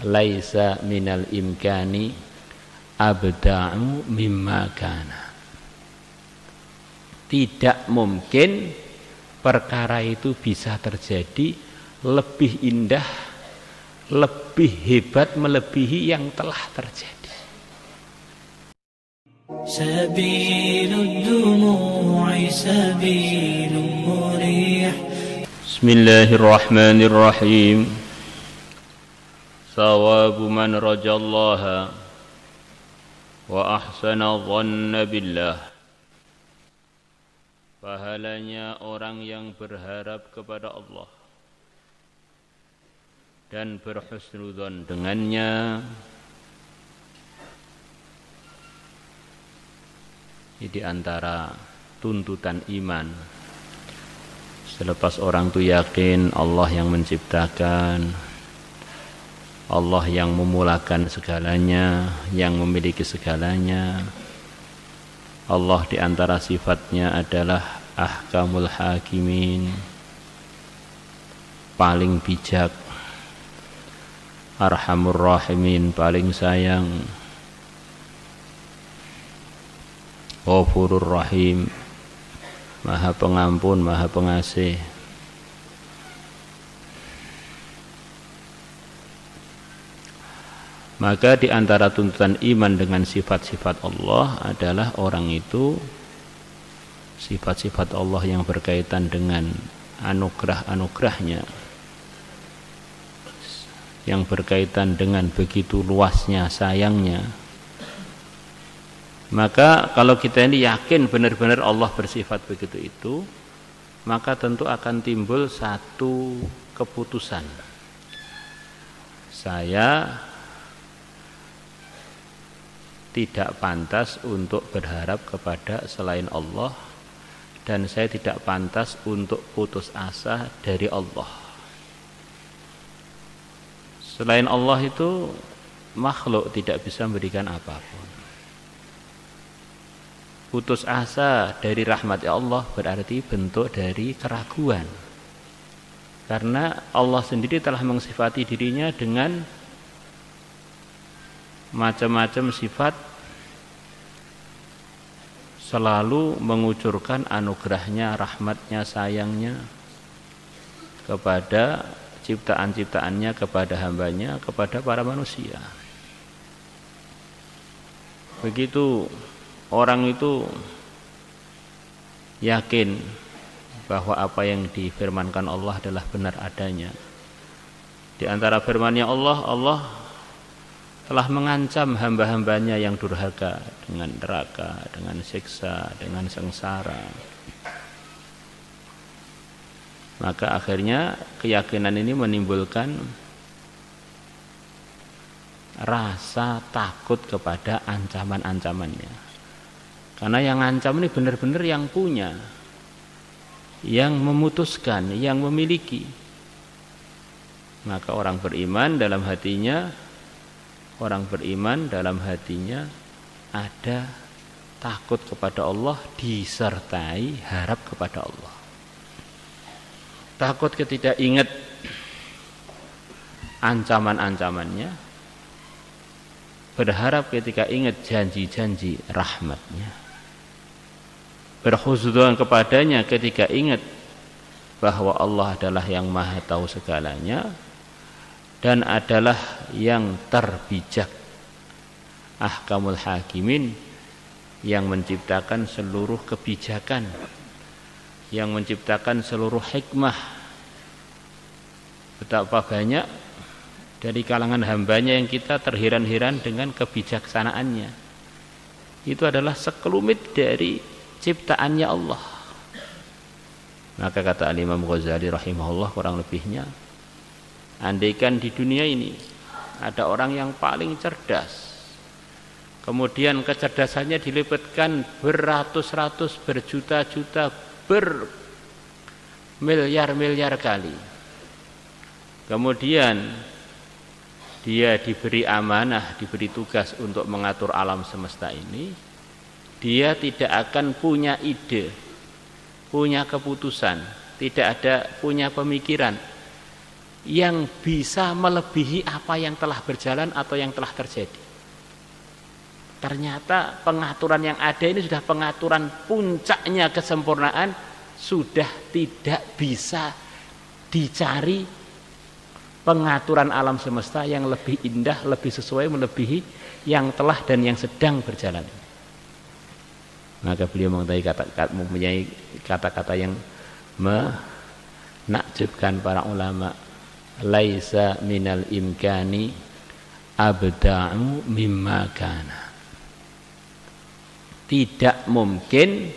laisa minal imkani abda'u mimma kana. Tidak mungkin perkara itu bisa terjadi lebih indah, lebih hebat melebihi yang telah terjadi. Sabilud dumu'i sabilun murih. Bismillahirrahmanirrahim. Sawabu man rajallaha wa ahsana dhanna billah. Pahalanya orang yang berharap kepada Allah dan berhusnudzon dengannya. Ini di antara tuntutan iman. Selepas orang itu yakin Allah yang menciptakan, Allah yang memulakan segalanya, yang memiliki segalanya. Allah di antara sifatnya adalah ahkamul hakimin, paling bijak, arhamur rahimin, paling sayang, ghafurur rahim, maha pengampun, maha pengasih. Maka di antara tuntutan iman dengan sifat-sifat Allah adalah orang itu sifat-sifat Allah yang berkaitan dengan anugerah-anugerahnya, yang berkaitan dengan begitu luasnya sayangnya. Maka kalau kita ini yakin benar-benar Allah bersifat begitu itu, maka tentu akan timbul satu keputusan. Saya tidak pantas untuk berharap kepada selain Allah, dan saya tidak pantas untuk putus asa dari Allah. Selain Allah itu makhluk tidak bisa memberikan apapun. Putus asa dari rahmat Allah berarti bentuk dari keraguan, karena Allah sendiri telah mensifati dirinya dengan macam-macam sifat, selalu mengucurkan anugerahnya, rahmatnya, sayangnya kepada ciptaan-ciptaannya, kepada hambanya, kepada para manusia. Begitu orang itu yakin bahwa apa yang difirmankan Allah adalah benar adanya. Di antara firman-Nya Allah telah mengancam hamba-hambanya yang durhaka dengan neraka, dengan siksa, dengan sengsara. Maka akhirnya keyakinan ini menimbulkan rasa takut kepada ancaman-ancamannya. Karena yang ancam ini benar-benar yang punya, yang memutuskan, yang memiliki. Maka orang beriman dalam hatinya ada takut kepada Allah disertai harap kepada Allah. Takut ketika ingat ancaman-ancamannya, berharap ketika ingat janji-janji rahmatnya, berhusnudzon kepadanya ketika ingat bahwa Allah adalah yang maha tahu segalanya dan adalah yang terbijak, ahkamul hakimin, yang menciptakan seluruh kebijakan, yang menciptakan seluruh hikmah. Betapa banyak dari kalangan hambanya yang kita terheran-heran dengan kebijaksanaannya. Itu adalah sekelumit dari ciptaannya Allah. Maka kata Imam Ghazali rahimahullah, kurang lebihnya, andaikan di dunia ini ada orang yang paling cerdas, kemudian kecerdasannya dilipatkan beratus-ratus, berjuta-juta, bermiliar-miliar kali, kemudian dia diberi amanah, diberi tugas untuk mengatur alam semesta ini, dia tidak akan punya ide, punya keputusan, tidak ada punya pemikiran yang bisa melebihi apa yang telah berjalan atau yang telah terjadi. Ternyata pengaturan yang ada ini sudah pengaturan puncaknya kesempurnaan, sudah tidak bisa dicari pengaturan alam semesta yang lebih indah, lebih sesuai, melebihi yang telah dan yang sedang berjalan. Maka beliau mempunyai kata-kata yang menakjubkan para ulama. Laisa minal imkani abda'u mimma kana. Tidak mungkin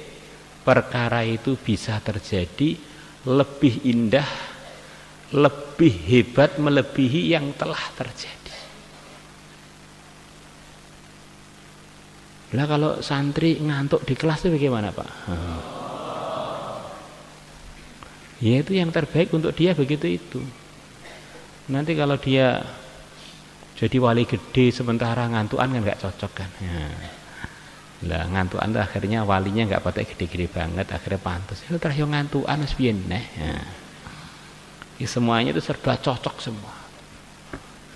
perkara itu bisa terjadi lebih indah, lebih hebat, melebihi yang telah terjadi. Lah kalau santri ngantuk di kelas itu bagaimana, Pak? Ya itu yang terbaik untuk dia, begitu itu. Nanti kalau dia jadi wali gede sementara ngantuan kan nggak cocok kan. Lah ngantuan tuh akhirnya walinya nggak patek gede-gede banget, akhirnya pantas. Itu terakhir ngantuan wis piye neh. Semuanya itu serba cocok semua.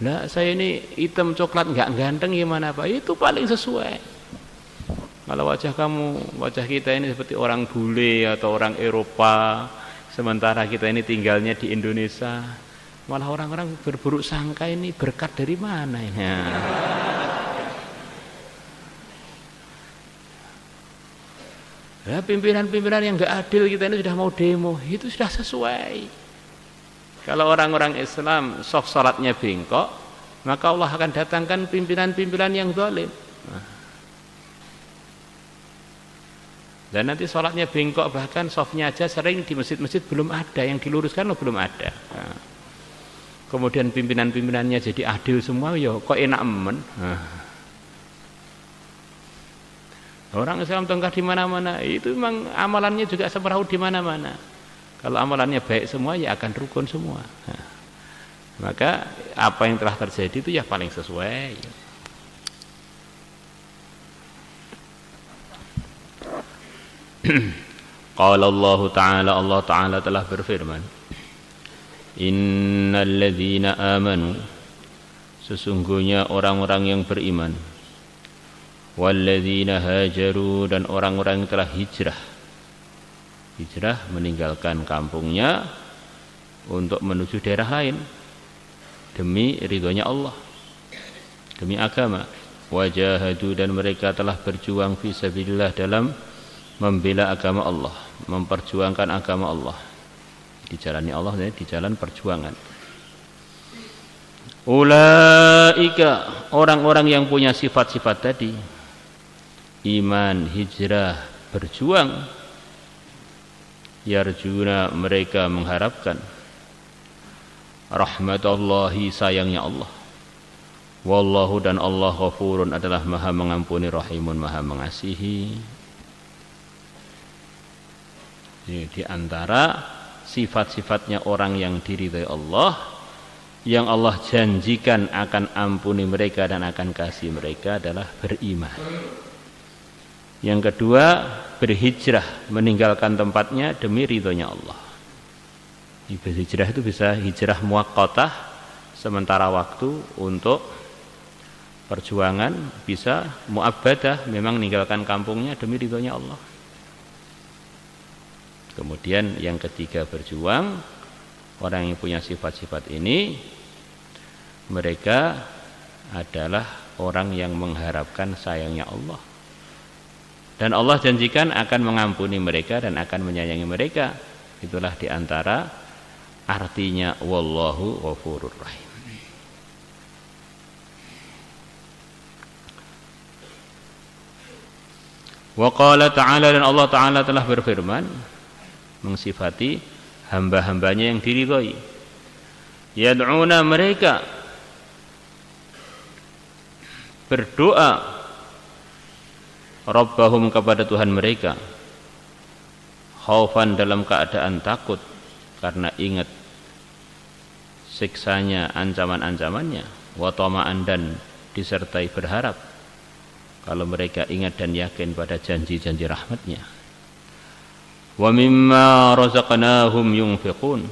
Lah saya ini hitam coklat nggak ganteng gimana Pak? Itu paling sesuai. Kalau wajah kamu, wajah kita ini seperti orang bule atau orang Eropa, sementara kita ini tinggalnya di Indonesia, malah orang-orang berburuk sangka ini berkat dari mana ini? Ya, pimpinan-pimpinan yang gak adil kita ini sudah mau demo, itu sudah sesuai. Kalau orang-orang Islam soft salatnya bengkok, maka Allah akan datangkan pimpinan-pimpinan yang zalim. Dan nanti salatnya bengkok, bahkan softnya aja sering di masjid-masjid belum ada, yang diluruskan belum ada. Kemudian pimpinan-pimpinannya jadi adil semua, ya kok enak men. Orang Islam tengkar di mana-mana, itu memang amalannya juga semeraut di mana-mana. Kalau amalannya baik semua, ya akan rukun semua. Maka apa yang telah terjadi itu ya paling sesuai. Qala Allah Ta'ala telah berfirman, Innal ladzina amanu, sesungguhnya orang-orang yang beriman, walladzina hajaru, dan orang-orang yang telah hijrah meninggalkan kampungnya untuk menuju daerah lain demi ridhonya Allah, demi agama. Wajahadu, dan mereka telah berjuang fi sabilillah, dalam membela agama Allah, memperjuangkan agama Allah di jalannya Allah, di jalan perjuangan. Ulaika, orang-orang yang punya sifat-sifat tadi, iman, hijrah, berjuang, yarjuna, mereka mengharapkan rahmatullahi, sayangnya Allah. Wallahu, dan Allah ghafurun, adalah maha mengampuni, rahimun, maha mengasihi. Di antara sifat-sifatnya orang yang diridhai Allah, yang Allah janjikan akan ampuni mereka dan akan kasih mereka, adalah beriman. Yang kedua, berhijrah, meninggalkan tempatnya demi ridhonya Allah. Berhijrah itu bisa hijrah muwaqqatah, sementara waktu untuk perjuangan, bisa mu'abbadah, memang meninggalkan kampungnya demi ridhonya Allah. Kemudian yang ketiga, berjuang. Orang yang punya sifat-sifat ini, mereka adalah orang yang mengharapkan sayangnya Allah, dan Allah janjikan akan mengampuni mereka dan akan menyayangi mereka. Itulah diantara artinya wallahu ghafurur rahim. Wa qala ta'ala, dan Allah Ta'ala telah berfirman mengsifati hamba-hambanya yang diridhai. Yad'una, mereka berdoa, Rabbahum, kepada Tuhan mereka, khaufan, dalam keadaan takut karena ingat siksanya, ancaman-ancamannya, wa tama'an, dan disertai berharap kalau mereka ingat dan yakin pada janji-janji rahmatnya. Wa mimma razaqnahum yunfiqun,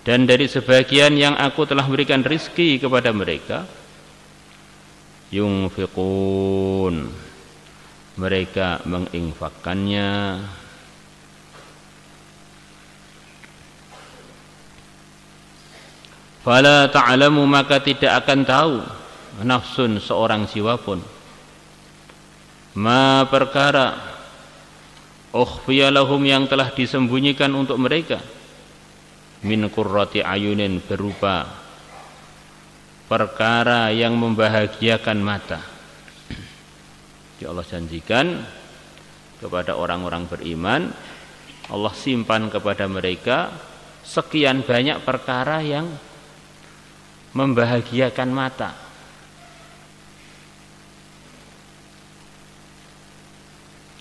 Dan dari sebagian yang aku telah berikan rizki kepada mereka, yunfiqun, mereka menginfakkannya. Fala ta'lamu, maka tidak akan tahu nafsun, seorang jiwa pun, ma perkara ukhfiya lahum, yang telah disembunyikan untuk mereka, min qurrati ayunin, berupa perkara yang membahagiakan mata. Jadi Allah janjikan kepada orang-orang beriman, Allah simpan kepada mereka sekian banyak perkara yang membahagiakan mata.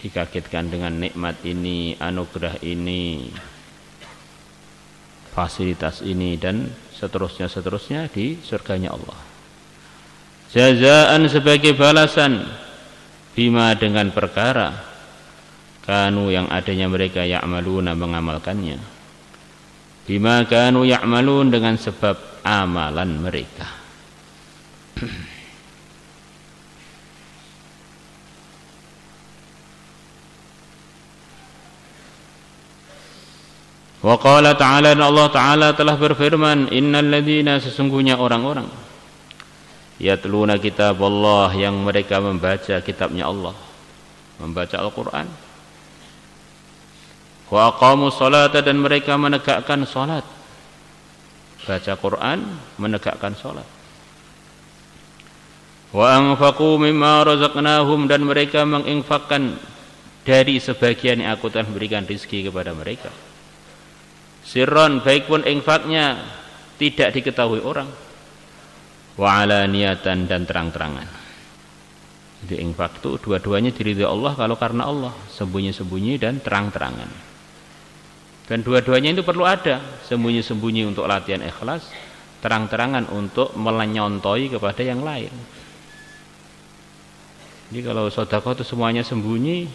Dikagetkan dengan nikmat ini, anugerah ini, fasilitas ini, dan seterusnya di surganya Allah. Jazaan, sebagai balasan, bima, dengan perkara, kanu, yang adanya mereka, ya'maluna, mengamalkannya, bima kanu ya'malun, dengan sebab amalan mereka. Wa qala ta'ala, Allah Ta'ala telah berfirman, innal ladzina, sesungguhnya orang-orang, yatluna kitab Allah, yang mereka membaca kitabnya Allah, membaca Al-Quran, wa aqamus salata, dan mereka menegakkan salat. Baca Quran, menegakkan salat. Wa anfaqu mimma razaqnahum, dan mereka menginfakkan dari sebagian yang aku telah berikan rizki kepada mereka. Sirron, baik pun infaknya tidak diketahui orang, wa alaniyatan, dan terang-terangan. Jadi infak itu dua-duanya diridhoi Allah, kalau karena Allah, sembunyi-sembunyi dan terang-terangan. Dan dua-duanya itu perlu ada, sembunyi-sembunyi untuk latihan ikhlas, terang-terangan untuk melenyontoi kepada yang lain. Jadi kalau sedekah itu semuanya sembunyi,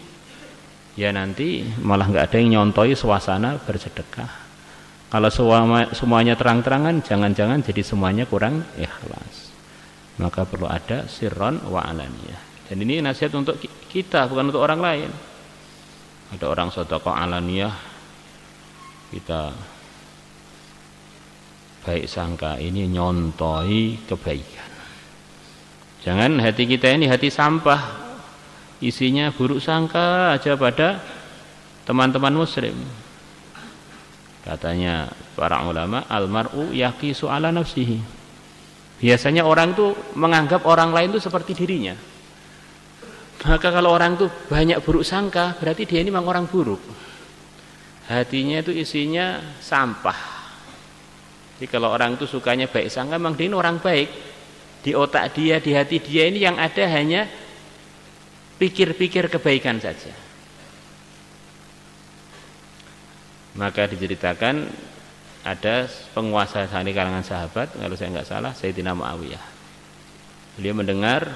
ya nanti malah nggak ada yang nyontoi suasana bersedekah. Kalau semuanya terang-terangan, jangan-jangan jadi semuanya kurang ikhlas. Maka perlu ada sirron wa alaniyah. Dan ini nasihat untuk kita, bukan untuk orang lain. Ada orang sedekah alaniyah, kita baik sangka, ini nyontoi kebaikan. Jangan hati kita ini hati sampah, isinya buruk sangka aja pada teman-teman muslim. Katanya para ulama, almar'u yaqisu ala nafsihi. Biasanya orang itu menganggap orang lain itu seperti dirinya. Maka kalau orang itu banyak buruk sangka, berarti dia ini memang orang buruk. Hatinya itu isinya sampah. Jadi kalau orang itu sukanya baik sangka, memang dia ini orang baik. Di otak dia, di hati dia ini yang ada hanya pikir-pikir kebaikan saja. Maka diceritakan ada penguasa di kalangan sahabat, kalau saya nggak salah, Sayyidina Muawiyah. Beliau mendengar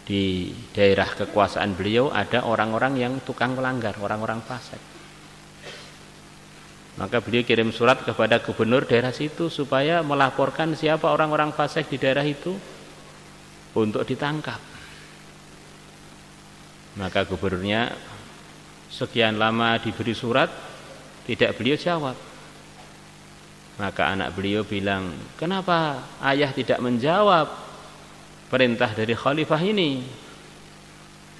di daerah kekuasaan beliau ada orang-orang yang tukang melanggar, orang-orang fasik. Maka beliau kirim surat kepada gubernur daerah situ supaya melaporkan siapa orang-orang fasik di daerah itu untuk ditangkap. Maka gubernurnya sekian lama diberi surat, tidak beliau jawab. Maka anak beliau bilang, kenapa ayah tidak menjawab perintah dari khalifah ini?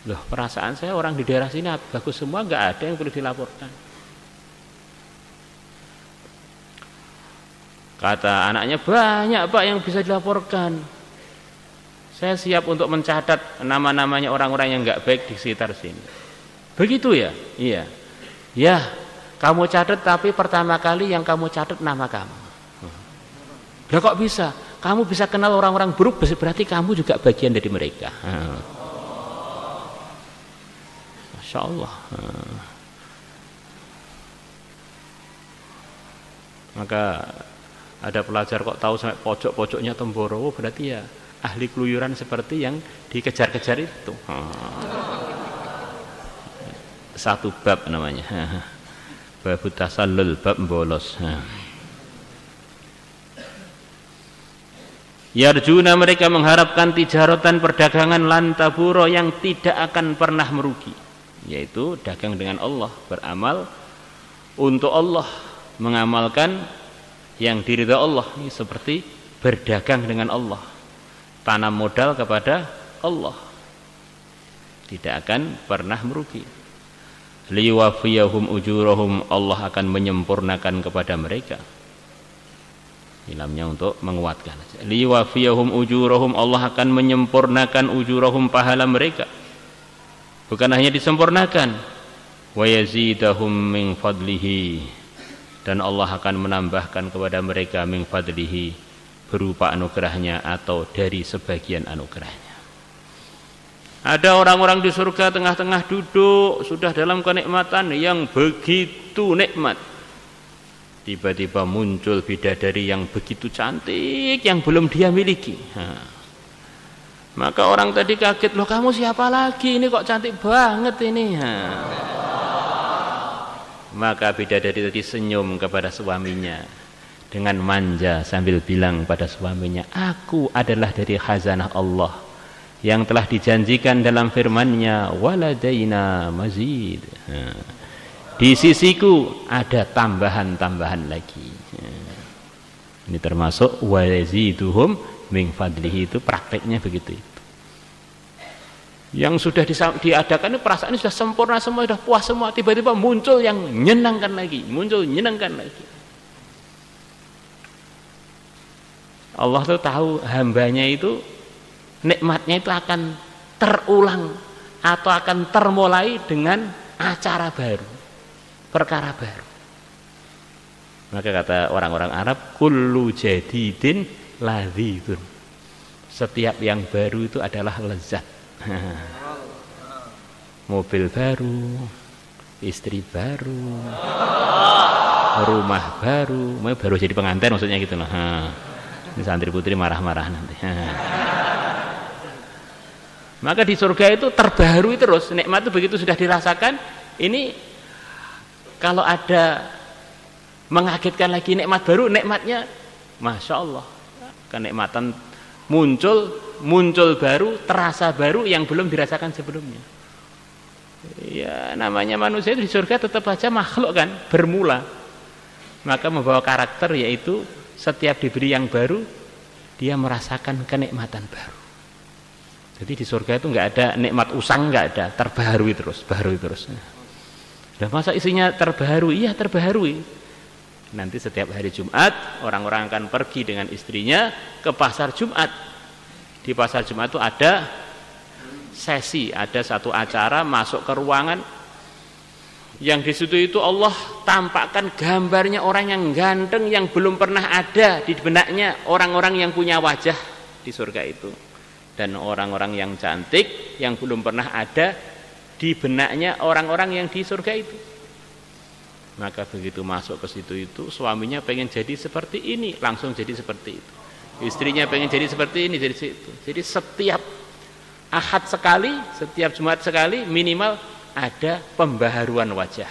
Loh, perasaan saya orang di daerah sini bagus semua, nggak ada yang perlu dilaporkan. Kata anaknya, banyak Pak yang bisa dilaporkan. Saya siap untuk mencatat nama-namanya orang-orang yang nggak baik di sekitar sini. Begitu ya? Iya. Ya, kamu catat, tapi pertama kali yang kamu catat nama kamu. Lah kok bisa? Kamu bisa kenal orang-orang buruk, berarti kamu juga bagian dari mereka. Masya Allah. Maka ada pelajar kok tahu sampai pojok-pojoknya Temboro, berarti ya ahli keluyuran seperti yang dikejar-kejar itu. Satu bab namanya. Bab tasallul, bab bolos. Yarjuna, mereka mengharapkan tijaratan, perdagangan, lantaburo, yang tidak akan pernah merugi, yaitu dagang dengan Allah, beramal untuk Allah, mengamalkan yang diridha Allah. Ini seperti berdagang dengan Allah, tanam modal kepada Allah, tidak akan pernah merugi. Liwafiyahum ujurahum, Allah akan menyempurnakan kepada mereka. Ilhamnya untuk menguatkan. Liwafiyahum ujurahum, Allah akan menyempurnakan ujurahum, pahala mereka. Bukan hanya disempurnakan, wa yazidahum min fadlihi, dan Allah akan menambahkan kepada mereka min fadlihi, berupa anugerahnya atau dari sebagian anugerahnya. Ada orang-orang di surga tengah-tengah duduk sudah dalam kenikmatan yang begitu nikmat. Tiba-tiba muncul bidadari yang begitu cantik yang belum dia miliki. Maka orang tadi kaget, loh kamu siapa lagi? Ini kok cantik banget ini. Maka bidadari tadi senyum kepada suaminya dengan manja sambil bilang pada suaminya, aku adalah dari khazanah Allah yang telah dijanjikan dalam firman-Nya, waladaina mazid. Di sisiku ada tambahan-tambahan lagi. Ini termasuk waziduhum min fadlihi, itu prakteknya begitu itu. Yang sudah diadakan itu perasaannya sudah sempurna semua, sudah puas semua, tiba-tiba muncul yang menyenangkan lagi, muncul menyenangkan lagi. Allah tuh tahu hambanya itu nikmatnya itu akan terulang atau akan termulai dengan acara baru, perkara baru. Maka kata orang-orang Arab, kullu jadidin ladzidun, setiap yang baru itu adalah lezat. Mobil baru, istri baru, rumah baru jadi pengantin maksudnya gitu loh. Ini santri putri marah-marah nanti. Maka di surga itu terbaharui terus, nikmat itu begitu sudah dirasakan. Ini kalau ada mengagetkan lagi nikmat baru, nikmatnya Masya Allah, kenikmatan muncul baru, terasa baru yang belum dirasakan sebelumnya. Ya namanya manusia itu di surga tetap saja makhluk kan, bermula. Maka membawa karakter, yaitu setiap diberi yang baru dia merasakan kenikmatan baru. Jadi di surga itu nggak ada nikmat usang, nggak ada, terbaharui terus, baharui terus. Dan masa isinya terbaharui? Iya terbaharui. Nanti setiap hari Jumat orang-orang akan pergi dengan istrinya ke pasar Jumat. Di pasar Jumat itu ada sesi, ada satu acara, masuk ke ruangan yang di situ itu Allah tampakkan gambarnya orang yang ganteng yang belum pernah ada di benaknya orang-orang yang punya wajah di surga itu. Dan orang-orang yang cantik yang belum pernah ada di benaknya orang-orang yang di surga itu. Maka begitu masuk ke situ itu, suaminya pengen jadi seperti ini, langsung jadi seperti itu. Istrinya pengen jadi seperti ini, jadi situ. Jadi setiap Ahad sekali, setiap Jumat sekali minimal ada pembaharuan wajah.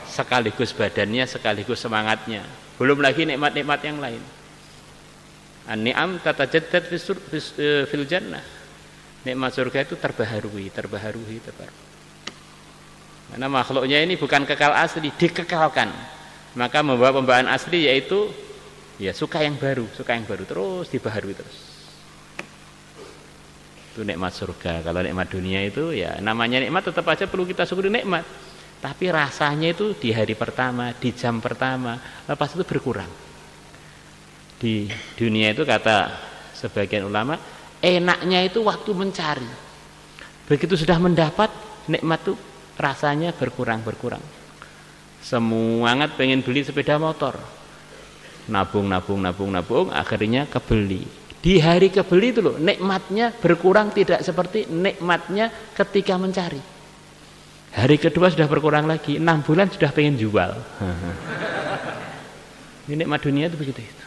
Sekaligus badannya, sekaligus semangatnya. Belum lagi nikmat-nikmat yang lain. An-ni'am tatajaddad fil jannah. Nikmat surga itu terbaharui. Karena makhluknya ini bukan kekal asli, dikekalkan. Maka membawa pembawaan asli, yaitu ya suka yang baru terus dibaharui terus. Itu nikmat surga. Kalau nikmat dunia itu ya namanya nikmat, tetap aja perlu kita syukuri nikmat. Tapi rasanya itu di hari pertama, di jam pertama, lepas itu berkurang. Di dunia itu kata sebagian ulama, enaknya itu waktu mencari. Begitu sudah mendapat, nikmat itu rasanya berkurang. Semangat pengen beli sepeda motor, nabung, akhirnya kebeli. Di hari kebeli itu loh, nikmatnya berkurang, tidak seperti nikmatnya ketika mencari. Hari kedua sudah berkurang lagi, 6 bulan sudah pengen jual. Ini nikmat dunia itu begitu itu.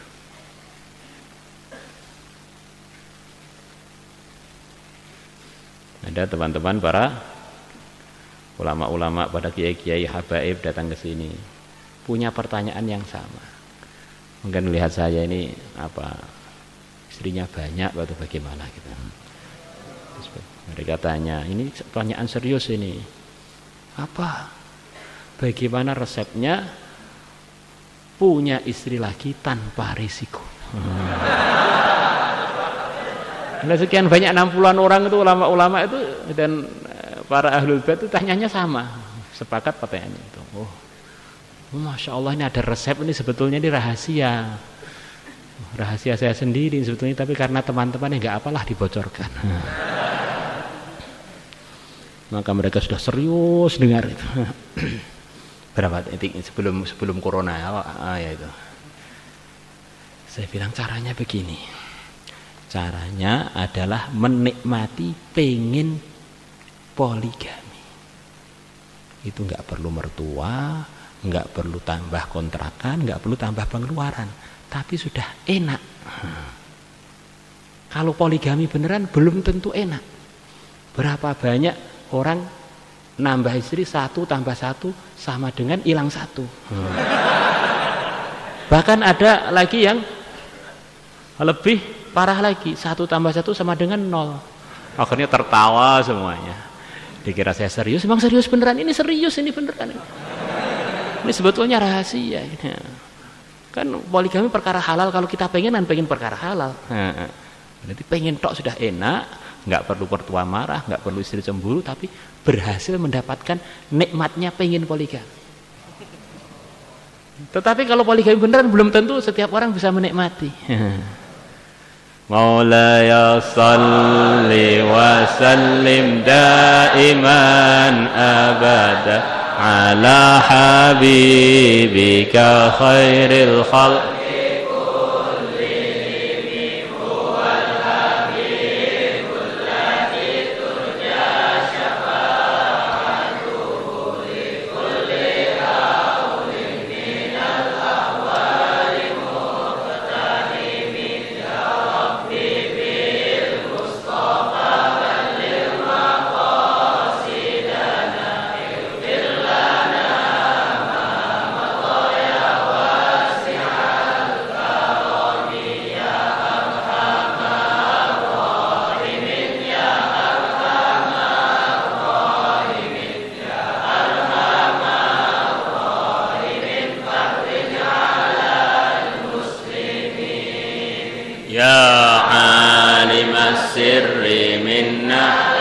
Ada teman-teman para ulama-ulama, pada kiai-kiai habaib datang ke sini punya pertanyaan yang sama. Mungkin melihat saya ini apa istrinya banyak atau bagaimana gitu. Mereka tanya, ini pertanyaan serius ini. Apa? Bagaimana resepnya punya istri lagi tanpa risiko? Nah, sekian banyak 60-an orang itu ulama-ulama itu dan para ahlul bait itu tanyanya sama, sepakat pertanyaan itu. Oh, masya Allah, ini ada resep, ini sebetulnya ini rahasia saya sendiri sebetulnya, tapi karena teman-teman nggak apalah dibocorkan. Maka mereka sudah serius dengar itu. Berapa detik sebelum corona ya itu. Saya bilang caranya begini. Caranya adalah menikmati pengen poligami. Itu nggak perlu mertua, nggak perlu tambah kontrakan, nggak perlu tambah pengeluaran, tapi sudah enak. Kalau poligami beneran belum tentu enak. Berapa banyak orang nambah istri 1 tambah 1 sama dengan hilang 1. Bahkan ada lagi yang lebih parah lagi, 1 tambah 1 sama dengan 0. Akhirnya tertawa semuanya. Dikira saya serius, memang serius beneran, ini serius, ini beneran. Ini sebetulnya rahasia. Kan poligami perkara halal, kalau kita pengen perkara halal. Berarti pengen tok sudah enak, nggak perlu mertua marah, nggak perlu istri cemburu, tapi berhasil mendapatkan nikmatnya pengen poligami. Tetapi kalau poligami beneran belum tentu setiap orang bisa menikmati. Maulaya salli wa sallim daiman abada ala habibika khairil khalq. Ya alim as-sirri minna